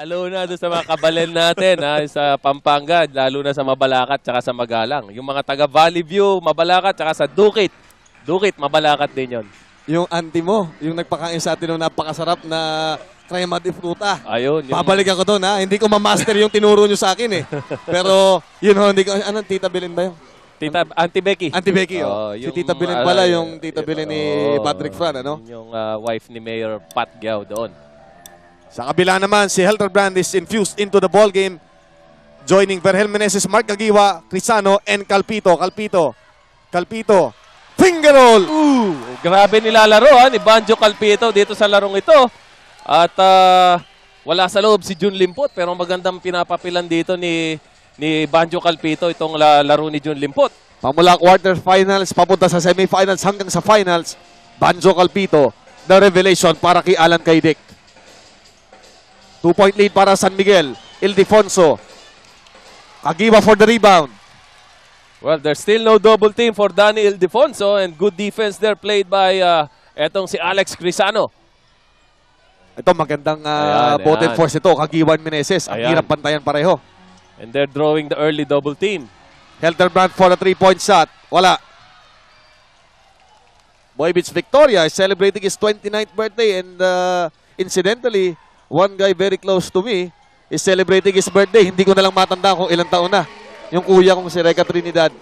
Lalo na doon sa mga kabalen natin sa Pampanga, lalo na sa Mabalacat tsaka sa Magalang. Yung mga taga Valley View, Mabalacat tsaka sa Dukit. Dukit, Mabalacat din yon. Yung auntie mo, yung nagpakain sa atin ng napakasarap na crema de fruta. Ayun. Babalikan ko doon ha. Hindi ko ma-master yung tinuro nyo sa akin eh. Pero yun ho, hindi ko, anong Tita Belen ba yun? Tita, Auntie Becky. Auntie Becky, oh. Si Tita Belen pala, yung Tita Belen ni Patrick Fran, ano? Yung wife ni Mayor Pat Giao doon. Sa kabila naman, si Helterbrand is infused into the ball game. Joining Vergel Meneses, Mark Gagiwa, Crisano, and Calpito. Calpito. Finger roll! Grabe nilalaro ni Banjo Calpito dito sa larong ito. At wala sa loob si Jun Limpot, pero magandang pinapapilan dito ni Banjo Calpito itong laro ni Jun Limpot. Pamula quarterfinals, papunta sa semifinals hanggang sa finals, Banjo Calpito, the revelation para kay Alan Kaidik. 2-point lead para San Miguel. Ildefonso. Kagiwa for the rebound. Well, there's still no double team for Danny Ildefonso and good defense there played by etong si Alex Crisano. Ito magandang potent force ito. Kagiwan Meneses. Ang hirap pantayan pareho. And they're drawing the early double team. Helterbrand for a 3-point shot. Wala. Boybits Victoria is celebrating his 29th birthday and incidentally, one guy very close to me is celebrating his birthday. Hindi ko na lang matanda kung ilang taon na. Yung kuya kong si Reca Trinidad.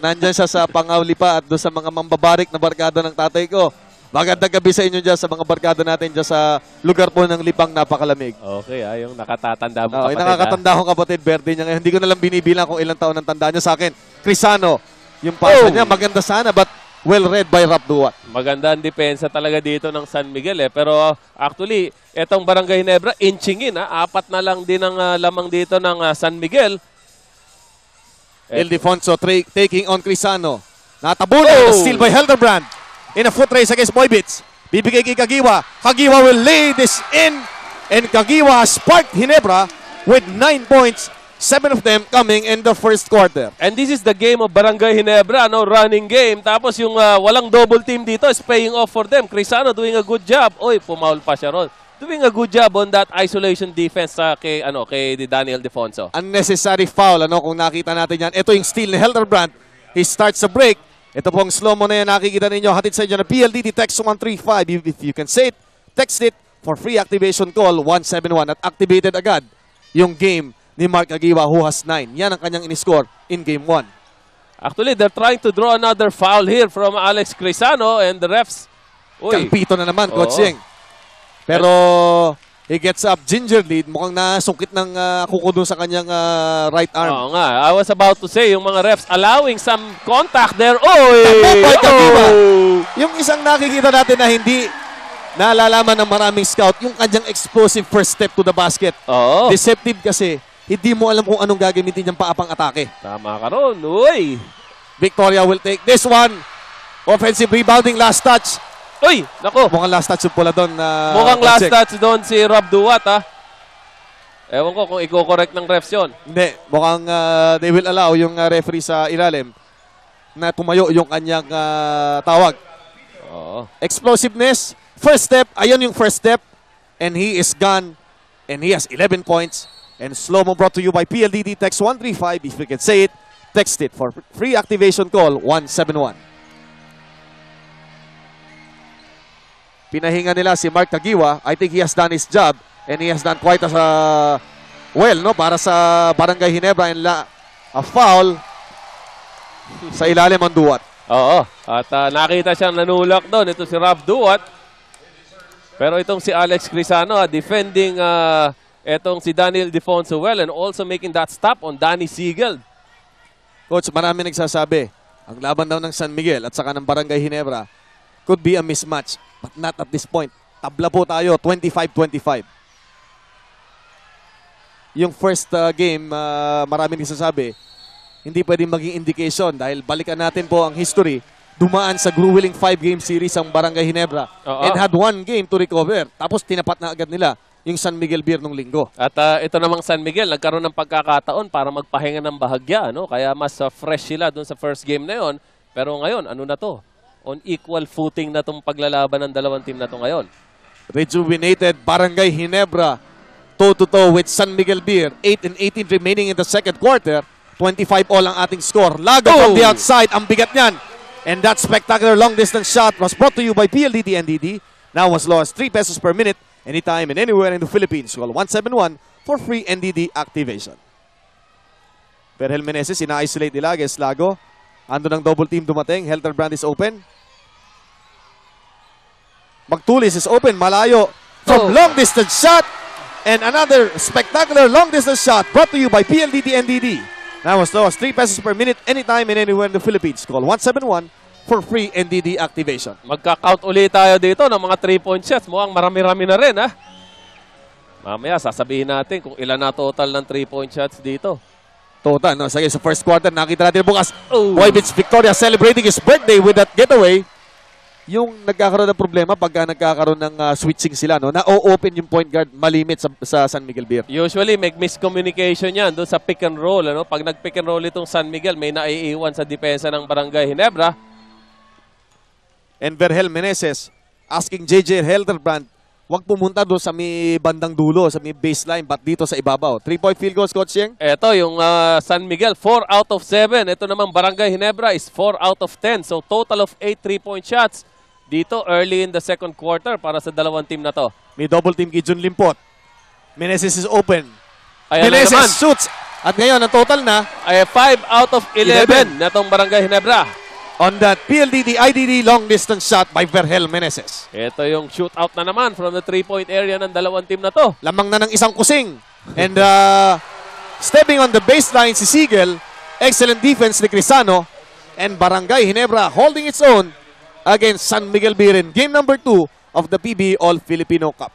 Nandyan siya sa Pangauli pa at doon sa mga mambabarik na barkada ng tatay ko. Magandang gabi sa inyo dyan sa mga barkada natin dyan sa lugar po ng Lipang napakalamig. Okay, yung nakatatanda mo kapatid. Yung nakakatanda kong kapatid, birthday niya ngayon. Hindi ko na lang binibilang kung ilang taon ang tanda niya sa akin. Crisano, yung pasa niya, maganda sana but well read by Rap Duat. Maganda ang depensa talaga dito ng San Miguel Pero actually, etong Barangay Ginebra, inching in. 4 na lang din ang lamang dito ng San Miguel. Ildefonso taking on Crisano. Natabunan, steal by Helterbrand. In a foot race against Boybits. Bibigay kay Kagiwa. Kagiwa will lay this in. And Kagiwa sparked Ginebra with 9 points. 7 of them coming in the first quarter. And this is the game of Barangay Ginebra, running game. Tapos yung walang double team dito is paying off for them. Crisano doing a good job. Pumaul pa siya ron. Doing a good job on that isolation defense kay Daniel Ildefonso. Unnecessary foul, kung nakita natin yan. Ito yung steal ni Helterbrand. He starts the break. Ito pong slow-mo na yan, nakikita ninyo. Hatid sa inyo na PLDT text 135. If you can say it, text it for free activation call 171 at activated agad yung game ni Mark Agiwa who has 9. Yan ang kanyang in-score in game 1. Actually, they're trying to draw another foul here from Alex Crisano and the refs. Calpito na naman, Coach Yeng. Pero he gets up gingerly. Mukhang nasungkit ng kuko doon sa kanyang right arm. Oo nga. I was about to say, yung mga refs allowing some contact there. Yung isang nakikita natin na hindi nalalaman ng maraming scout, yung kanyang explosive first step to the basket. Deceptive kasi. Hindi mo alam kung anong gagamitin niyang paapang atake. Tama ka ron. Victoria will take this one. Offensive rebounding, last touch. Nako. Mukhang last touch yung pula doon. Mukhang last touch doon si Rob Duat, Ewan ko kung i-correct ng refs yun. Hindi. Mukhang they will allow yung referee sa ilalim na tumayo yung kanyang tawag. Explosiveness. First step. Ayan yung first step. And he is gone. And he has 11 points. And slow-mo brought to you by PLDT text 135. If you can say it, text it for free activation call 171. Pinahinga nila si Mark Kagiwa. I think he has done his job and he has done quite as well para sa Barangay Ginebra and a foul sa ilalim ng Duat. At nakita siyang nanulak doon. Ito si Rob Duat. Pero itong si Alex Crisano defending itong si Daniel Ildefonso well and also making that stop on Danny Siegel. Coach, marami nagsasabi ang laban daw ng San Miguel at saka ng Barangay Ginebra could be a mismatch. But not at this point. Tabla po tayo, 25-25. Yung first game, maraming nagsasabi, hindi pwedeng maging indication dahil balikan natin po ang history. Dumaan sa grueling 5-game series ang Barangay Ginebra and had 1 game to recover. Tapos tinapat na agad nila yung San Miguel Beer nung linggo. At ito namang San Miguel, nagkaroon ng pagkakataon para magpahinga ng bahagya. Kaya mas fresh sila dun sa first game na yon. Pero ngayon, ano na to? On equal footing na itong paglalaban ng dalawang team na ito ngayon. Rejuvenated Barangay Ginebra toe-to-toe with San Miguel Beer. 8 and 18 remaining in the second quarter. 25 all ang ating score. Lago from the outside. Ang bigat niyan. And that spectacular long-distance shot was brought to you by PLDT NDD. Now was lost 3 pesos per minute anytime and anywhere in the Philippines. Call 171 for free NDD activation. Verhel Meneses, ina-isolate nila against Lago. Ando ng double team dumating. Helterbrand is open. Magtulis is open. Malayo from long-distance shot. And another spectacular long-distance shot brought to you by PLDT NDD. Now was lost 3 pesos per minute anytime and anywhere in the Philippines. Call 171 for free NDD activation. Magka-count ulit tayo dito ng mga 3-point shots. Mukhang marami-rami na rin, ha? Mamaya, sasabihin natin kung ilan na total ng 3-point shots dito. Total, no? Sige, sa first quarter, nakita natin bukas. Boybits Victoria celebrating his birthday with that getaway. Yung nagkakaroon ng problema pagka nagkakaroon ng switching sila, no? Na-open yung point guard, malimit sa San Miguel Beer. Usually, may miscommunication yan doon sa pick and roll. Ano? Pag nag-pick and roll itong San Miguel, may naiiwan sa depensa ng Barangay Ginebra. And Verhel Meneses asking JJ Helterbrand, huwag pumunta doon sa may bandang dulo, sa may baseline, but dito sa ibabaw. 3-point field goals, Coach Yeng? Ito, yung San Miguel, 4 out of 7. Ito naman, Barangay Ginebra is 4 out of 10. So, total of 8 3-point shots dito early in the second quarter para sa dalawang team na to. May double team kay Jun Limpot. Meneses is open. Ayan Meneses shoots. At ngayon, ang total na ay 5 out of 11 na itong Barangay Ginebra. On that PLDT IDD long distance shot by Verhel Meneses. Ito yung shootout na naman from the 3-point area ng dalawang team na to. Lamang na ng isang kusing. And stepping on the baseline si Sigel. Excellent defense ni Crisano. And Barangay Ginebra holding its own against San Miguel Beer in game number 2 of the PBA All-Filipino Cup.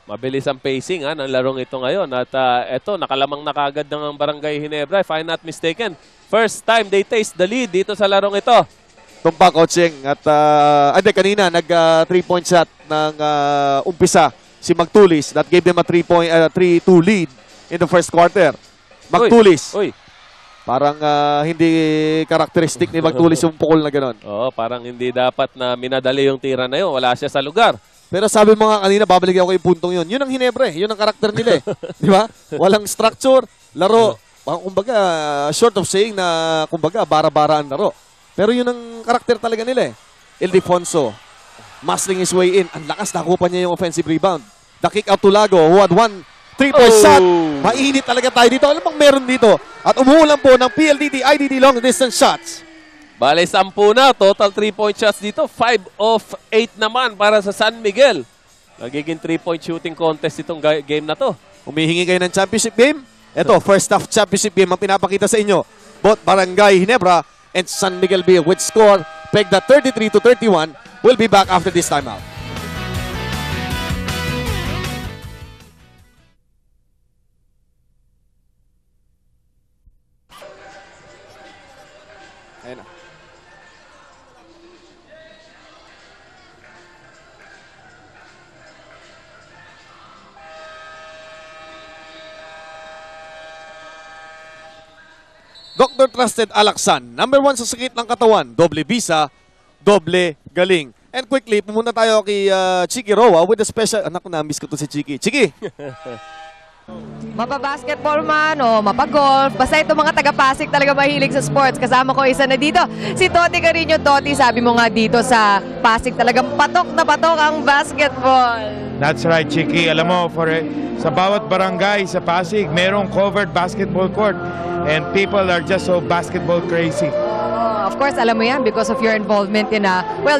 Mabilis ang pacing ng larong ito ngayon. At ito, nakalamang na kagad ng Barangay Ginebra, if I'm not mistaken. First time they taste the lead dito sa larong ito. Tumpa, Coaching. At kanina, nag 3-point shot ng umpisa si Magtulis. That gave them a 3-2 lead in the first quarter. Magtulis. Uy. Parang hindi karakteristik ni Magtulis yung pukol na gano'n. Oo, parang hindi dapat na minadali yung tira na yun. Wala siya sa lugar. Pero sabi mo nga kanina, babalik ako yung puntong yun. Yun ang Ginebra, yun ang karakter nila eh. Di ba? Walang structure, laro. Kumbaga, short of saying na, kumbaga, bara-bara ang laro. Pero yun ang karakter talaga nila eh. Ildefonso, muscling his way in. Ang lakas, nakuha niya yung offensive rebound. The kick out to Lago, who had one 3-point shot. Mainit talaga tayo dito. Alam bang meron dito? At umuulan po ng PLDT IDD long distance shots. Bale, 10 na. Total 3-point shots dito. 5 of 8 naman para sa San Miguel. Nagiging 3-point shooting contest itong game na to. Humihingi kayo ng championship game? Ito, first half championship game ang pinapakita sa inyo. Both Barangay Ginebra and San Miguel Beer with score pegged at 33-31. We'll be back after this timeout. Ayan na. Dr. Trusted Alaksan, number 1 sa sakit ng katawan, doble visa, doble galing. And quickly, pumunta tayo kay Chiki Roa with a special... Anak, na-miss ko to si Chiki. Chiki! Mapabasketball man o mapagolf, basta itong mga taga-Pasig talaga mahilig sa sports. Kasama ko isa na dito, si Toti Carino. Toti, sabi mo nga dito sa Pasig talagang patok na patok ang basketball. That's right, Chiki. Alam mo, sa bawat barangay sa Pasig, merong covered basketball court. And people are just so basketball crazy. Of course, alam mo yan because of your involvement in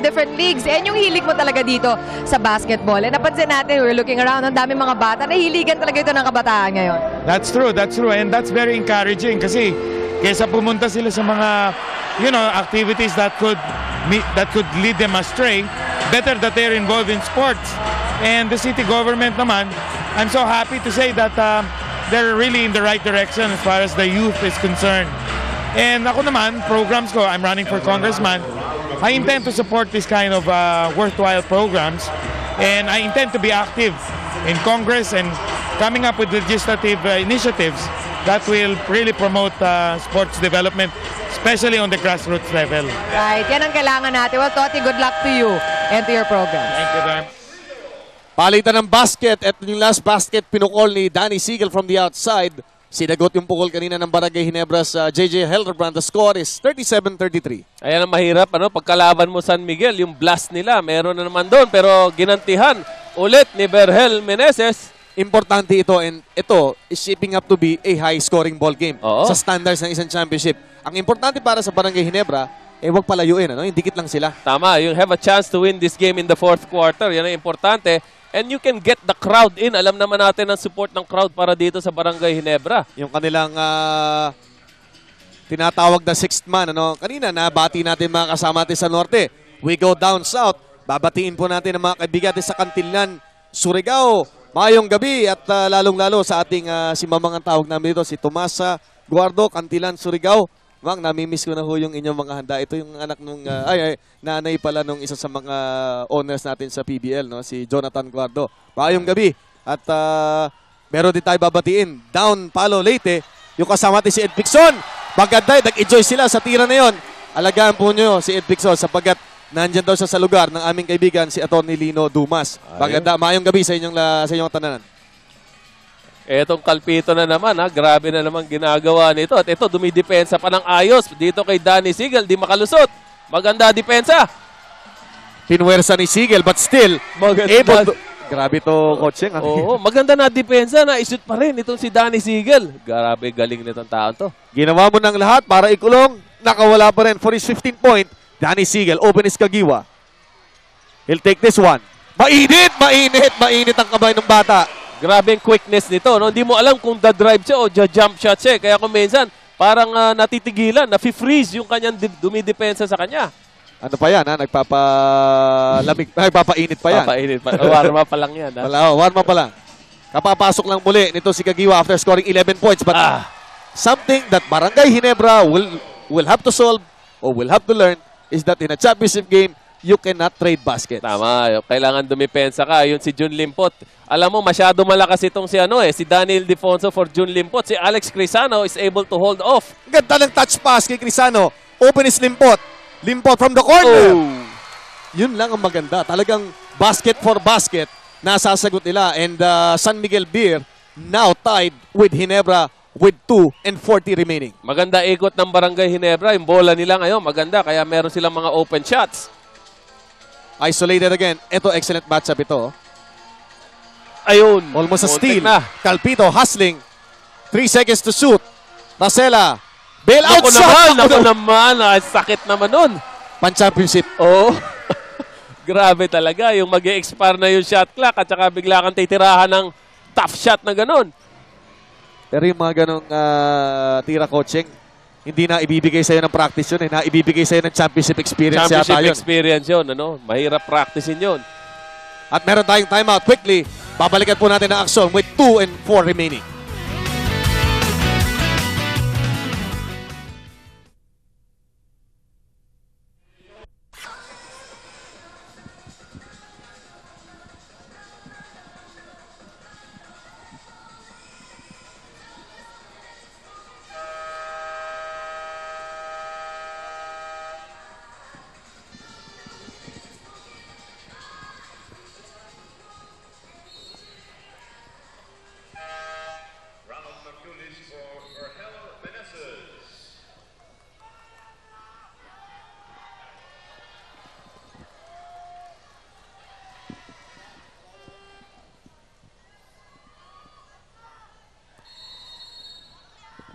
different leagues. And yung hilig mo talaga dito sa basketball. And napansin natin, we're looking around, ang dami mga bata. Nahiligan talaga ito ng kabataan ngayon. That's true. And that's very encouraging kasi kaysa pumunta sila sa mga, activities that could lead them astray, better that they're involved in sports. And the city government naman, I'm so happy to say that they're really in the right direction as far as the youth is concerned. And ako naman, programs ko, I'm running for congressman. I intend to support this kind of worthwhile programs. And I intend to be active in Congress and coming up with legislative initiatives that will really promote sports development, especially on the grassroots level. Right, yan ang kailangan natin. Well, Toti, good luck to you and to your program. Thank you very much. Palitan ng basket at yung last basket pinukol ni Danny Siegel from the outside. Sinagot yung pukol kanina ng Barangay Ginebra sa JJ Helderbrand. The score is 37-33. Ayan ang mahirap, pagkalaban mo San Miguel, yung blast nila, meron na naman doon, pero ginantihan ulit ni Berhel Meneses. Importante ito, and ito is shaping up to be a high-scoring ball game Oo. sa standards ng isang championship. Ang importante para sa Barangay Ginebra, huwag palayuin, yung dikit lang sila. Tama, you have a chance to win this game in the fourth quarter. Yan ang importante. And you can get the crowd in. Alam naman natin ang support ng crowd para dito sa Barangay Ginebra. Yung kanilang tinatawag na sixth man. Kanina, nabati natin mga kasama natin sa Norte. We go down south. Babatiin po natin ang mga kaibigan natin sa Kantilan, Surigao. Mayong gabi at lalong-lalo sa ating si Mamang ang tawag namin dito, si Tomasa Guardo, Kantilan, Surigao. Mang, namimiss ko na ho yung inyong mga handa. Ito yung anak nung, nanay pala nung isa sa mga owners natin sa PBL, si Jonathan Guardo. Mayong gabi. At meron din tayo babatiin. Down Palo Leyte, yung kasama natin si Ed Picson. Maganda, nag-enjoy sila sa tira na yon. Alagaan po nyo si Ed Picson sapagat nandyan daw siya sa lugar ng aming kaibigan si Atty. Lino Dumas. Maganda, mayong gabi sa inyong tananan. Etong Kalpito na naman, grabe na naman ginagawa nito. At ito, dumidepensa pa ng ayos dito kay Danny Siegel. Di makalusot. Maganda depensa. Pinwersa ni Siegel but still Maganda. able to... Grabe to, coaching. Oo, maganda na depensa na isut pa rin itong si Danny Siegel. Grabe, galing nitong taon to. Ginawa mo ng lahat para ikulong. Nakawala pa rin for his 15th point. Danny Siegel, open his Kagiwa. He'll take this one. Mainit, mainit, mainit ang kamay ng bata. Grabe ang quickness nito. Hindi mo alam kung da-drive siya o jump shot siya. Kaya kung minsan, parang natitigilan, nafi-freeze yung kanyang dumidepensa sa kanya. Ano pa yan, nagpapalamig, nagpapainit pa yan. Papainit pa. Warma pa lang yan. Warma pa lang. Kapapasok lang muli nito si Kagiwa after scoring 11 points. But something that Barangay Ginebra will have to solve or will have to learn is that in a championship game, you cannot trade baskets. Tama, kailangan dumipensa ka. Yun si Jun Limpot. Alam mo, masyado malakas itong si Daniel Defonso for Jun Limpot. Si Alex Crisano is able to hold off. Ganda ng touch pass kay Crisano. Open is Limpot. Limpot from the corner. Oh. Yun lang ang maganda. Talagang basket for basket nasasagot nila. And San Miguel Beer now tied with Ginebra with 2:40 remaining. Maganda ikot ng Barangay Ginebra. Yung bola nila ngayon, maganda. Kaya meron silang mga open shots. Isolated again. Ito, excellent matchup ito. Ayun. Almost a Muntik steal. na. Calpito hustling. 3 seconds to shoot. Racela. Bail out Naku shot. naman. Sakit naman nun. Pan-championship. Oo. Grabe talaga. Yung mag-e-expire na yung shot clock at saka bigla kang titirahan ng tough shot na ganun. Pero yung mga ganong tira coaching, hindi na ibibigay sa'yo ng practice yun. Na ibibigay sa'yo ng championship experience yata Championship yun. experience yun. Mahirap practicein yun. At meron tayong timeout. Quickly, babalikan po natin ang aksyon with 2:04 remaining.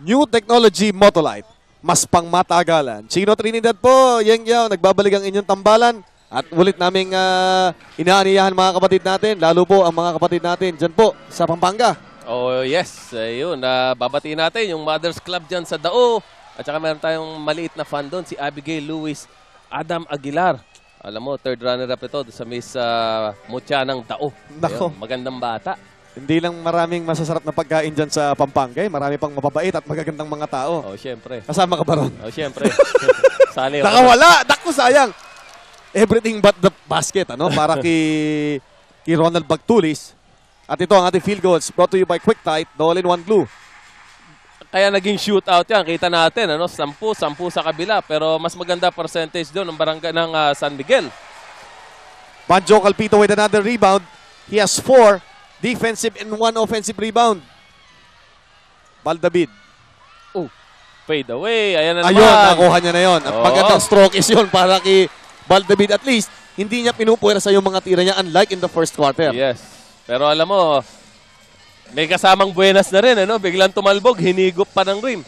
New Technology Motolite. Mas pangmatagalan. Chino Trinidad po, Yang Yao, nagbabalik ang inyong tambalan. At ulit naming inaaniyahan mga kapatid natin, lalo po ang mga kapatid natin dyan po sa Pampanga. Oh yes, yun. Babatiin natin yung Mothers Club dyan sa Dao. At saka meron tayong maliit na fan doon, si Abigail Luis Adam Aguilar. Alam mo, third runner-up ito sa Miss Mucha ng Dao. Nako. Ayun, magandang bata. Hindi lang maraming masasarap na pagkain dyan sa Pampanga, marami pang mapabait at magagandang mga tao. Oh, syempre. Kasama ka ba ron? Oh, syempre. Sali ako. Nakawala! Naku, sayang! Everything but the basket, para kay Ronald Bagtulis. At ito ang ating field goals brought to you by Quick Tight, the all-in-one glue. Kaya naging shootout yan. Kita natin, 10 sa kabila. Pero mas maganda percentage doon ng barangay ng San Miguel. Banjo Calpito with another rebound. He has 4 defensive and 1 offensive rebound. Baldavid. Fade away. Ayan na naman. Ayun, nakuha niya na yun. At Oo. magandang stroke is yun para kay Baldavid. At least, hindi niya pinupuwera sa yung mga tira niya unlike in the first quarter. Yes. Pero alam mo, may kasamang buenas na rin. Ano? Biglang tumalbog, hinigop pa ng rim.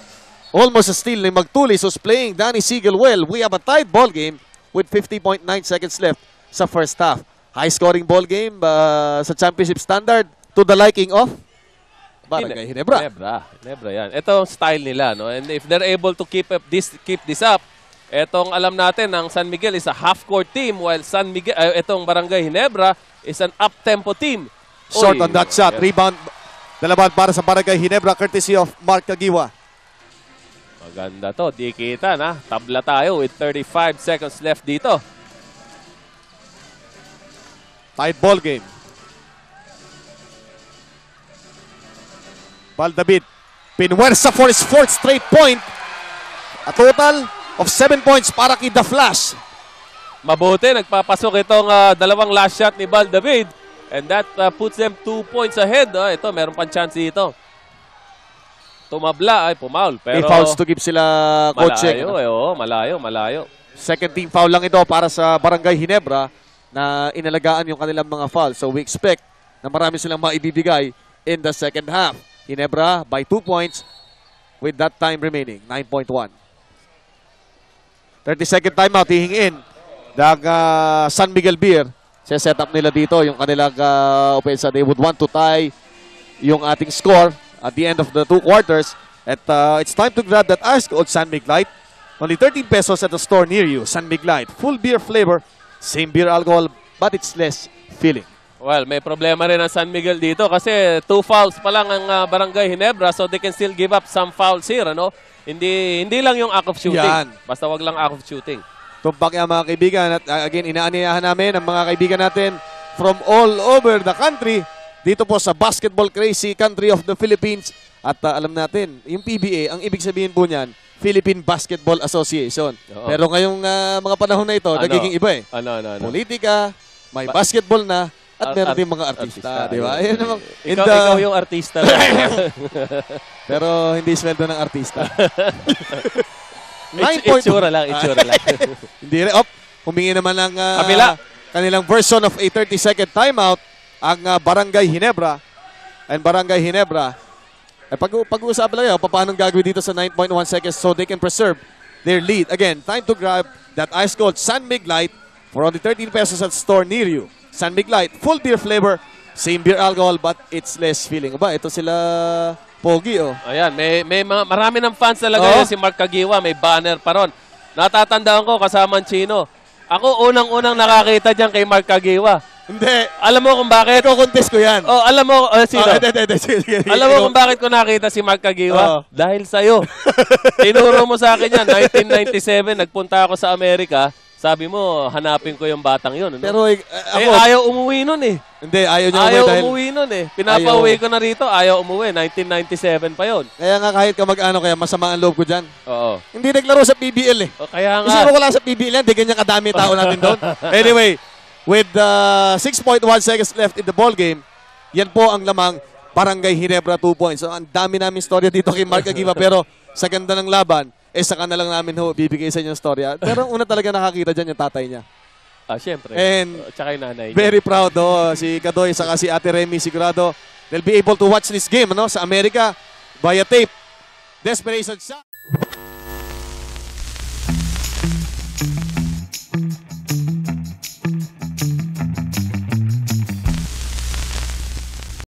Almost a steal ni Magtulis who's playing Danny Siegel well. We have a tied ball game with 50.9 seconds left sa first half. High-scoring ball game sa championship standard to the liking of Barangay Ginebra. Ginebra yan. Ito ang style nila, no? And if they're able to keep this up, etong alam natin, ang San Miguel is a half-court team while etong Barangay Ginebra is an up-tempo team. Short on that shot. Rebound. Dalaban para sa Barangay Ginebra courtesy of Mark Caguiwa. Maganda to. Di kita na. Tabla tayo with 35 seconds left dito. Tied ball game. Baldavid. Pinwersa for his 4th straight point. A total of 7 points para kay The Flash. Mabuti. Nagpapasok itong dalawang last shot ni Baldavid. And that puts them 2 points ahead. Ito, meron pang chance dito. Tumabla, ay pumaul. May Pero fouls to give sila, Coach Cheng. Malayo. Second team foul lang ito para sa Barangay Ginebra na inalagaan yung kanilang mga foul. So we expect na marami silang maibibigay in the second half. Ginebra by 2 points with that time remaining, 9.1. 30-second timeout hihingin ng San Miguel Beer. Set up nila dito yung kanilang opensa. They would want to tie yung ating score at the end of the 2 quarters. At it's time to grab that ice-cold San Mig Light. Only 13 pesos at the store near you. San Mig Light. Full beer flavor. Same beer alcohol, but it's less filling. Well, may problema rin ang San Miguel dito kasi 2 fouls pa lang ang Barangay Ginebra so they can still give up some fouls here, ano? Hindi lang yung act of shooting. Yan. Basta wag lang act of shooting. Tumpak yan mga kaibigan. At again, inaaniyahan namin ang mga kaibigan natin from all over the country dito po sa basketball crazy country of the Philippines. At alam natin, yung PBA, ang ibig sabihin po niyan, Philippine Basketball Association. Oo. Pero ngayong mga panahon na ito, nagiging iba eh. Ano? Politika, may basketball na, at meron din mga artista, di ba? Ayan naman. Ikaw yung artista. Pero hindi sweldo ng artista. Itsura lang. Hindi rin. Humingi naman ng kanilang version of a 30-second timeout ang Barangay Ginebra. And Barangay Ginebra, pag-uusapan lang yun, paano gagawin dito sa 9.1 seconds so they can preserve their lead. Again, time to grab that ice-cold San Mig Light for only 13 pesos at store near you. San Mig Light, full beer flavor, same beer alcohol, but it's less filling. Aba, ito sila Pogi, oh. Ayan, marami ng fans talaga yun. Si Mark Caguiwa, may banner pa ron. Natatandaan ko kasama ang Chino. Ako unang-unang nakakita dyan kay Mark Caguiwa. Hindi. Alam mo kung bakit? Iko-contest ko yan. Oh, alam mo, sino? Sige. Alam mo kung bakit ko nakita si Mark Caguiwa? Dahil sa'yo. Tinuro mo sa akin yan. 1997, nagpunta ako sa Amerika. Sabi mo, hanapin ko yung batang yun. Ano? Pero ako, ayaw umuwi nun eh. Hindi, ayaw niya Ayaw dahil umuwi nun eh. Pinapauwi ko na rito, ayaw umuwi. 1997 pa yon. kaya nga kahit kamag-ano, kaya masama ang loob ko dyan. Oo. Hindi naglaro sa PBL eh. O, kaya nga. Isipin ko lang sa PBL yan, di ganyan kadami tao natin doon. Anyway, with 6.1 seconds left in the ball game, yan po ang lamang Barangay Ginebra 2 points. So, ang dami namin storya dito kay Mark Caguiwa, pero sa ganda ng laban, saka na lang namin bibigay sa inyo yung storya. Pero una talaga nakakita dyan yung tatay niya. Siyempre. And tsaka yung nanay niya. very proud si Kadoy saka si Ate Remy sigurado they'll be able to watch this game sa Amerika via tape. Desperation shot.